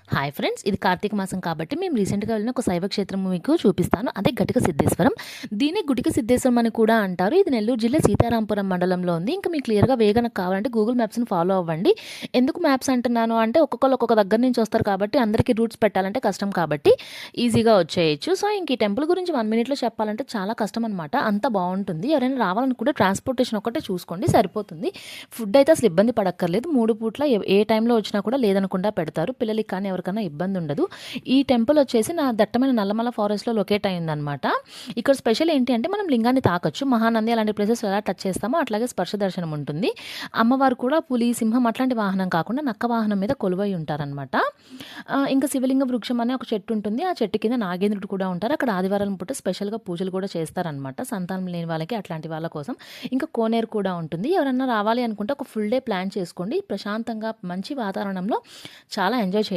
Hi friends, ఇది కార్తీక మాసం కాబట్టి మేము రీసెంట్‌గా వెళ్ళిన ఒక శైవ క్షేత్రం మీకు చూపిస్తాను. అదే ఘటిక సిద్ధేశ్వరం. దీన్ని గుటిక సిద్ధేశ్వరం అని కూడా అంటారు. ఇది నెల్లూరు జిల్లా సీతారాంపురం మండలంలో ఉంది. ఇంకా మీకు క్లియర్‌గా గనక కావాలంటే గూగుల్ మ్యాప్స్‌ని ఫాలో అవ్వండి. ఎందుకు మ్యాప్స్ అంటున్నాను అంటే ఒక్కొక్కళ్ళు ఒక్కొక్క దగ్గర నుంచి వస్తారు కాబట్టి అందరికీ రూట్స్ పెట్టాలంటే కష్టం కాబట్టి ఈజీగా వచ్చేయొచ్చు. సో, ఇంక ఈ టెంపుల్ గురించి 1 మినిట్‌లో చెప్పాలంటే చాలా కష్టం అనమాట. అంత బావుంటుంది. ఎవరైనా రావాలనుకుంటే ట్రాన్స్‌పోర్టేషన్ ఒక్కటే చూసుకోండి సరిపోతుంది. ఫుడ్ అయితే అసలు ఇబ్బంది పడక్కర్లేదు. 3 పూట్ల ఏ టైంలో వచ్చినా కూడా లేదనకుండా పెడతారు. పిల్లలకి కానీ ఎవరికన్నా ఇబ్బంది ఉండదు. ఈ టెంపుల్ వచ్చేసి నా దట్టమైన నల్లమల ఫారెస్ట్‌లో లొకేట్ అయిందనమాట. ఇక్కడ స్పెషల్ ఏంటి అంటే మనం లింగాన్ని తాకొచ్చు. మహానంది అలాంటి ప్లేసెస్ ఎలా టచ్ చేస్తామో అట్లాగే స్పర్శ దర్శనం ఉంటుంది. అమ్మవారు కూడా పులి, సింహం అట్లాంటి వాహనం కాకుండా నక్క వాహనం మీద కొలువై ఉంటారనమాట. ఇంకా శివలింగ వృక్షం అనే ఒక చెట్టు ఉంటుంది. ఆ చెట్టు కింద నాగేంద్రుడు కూడా ఉంటారు. అక్కడ ఆదివారం పూట స్పెషల్‌గా పూజలు కూడా చేస్తారనమాట. సంతానం లేని వాళ్ళకి అట్లాంటి వాళ్ళ కోసం. ఇంకా కోనేరు కూడా ఉంటుంది. ఎవరన్నా రావాలి అనుకుంటే ఒక ఫుల్ డే ప్లాన్ చేసుకోండి. ప్రశాంతంగా మంచి వాతావరణంలో చాలా ఎంజాయ్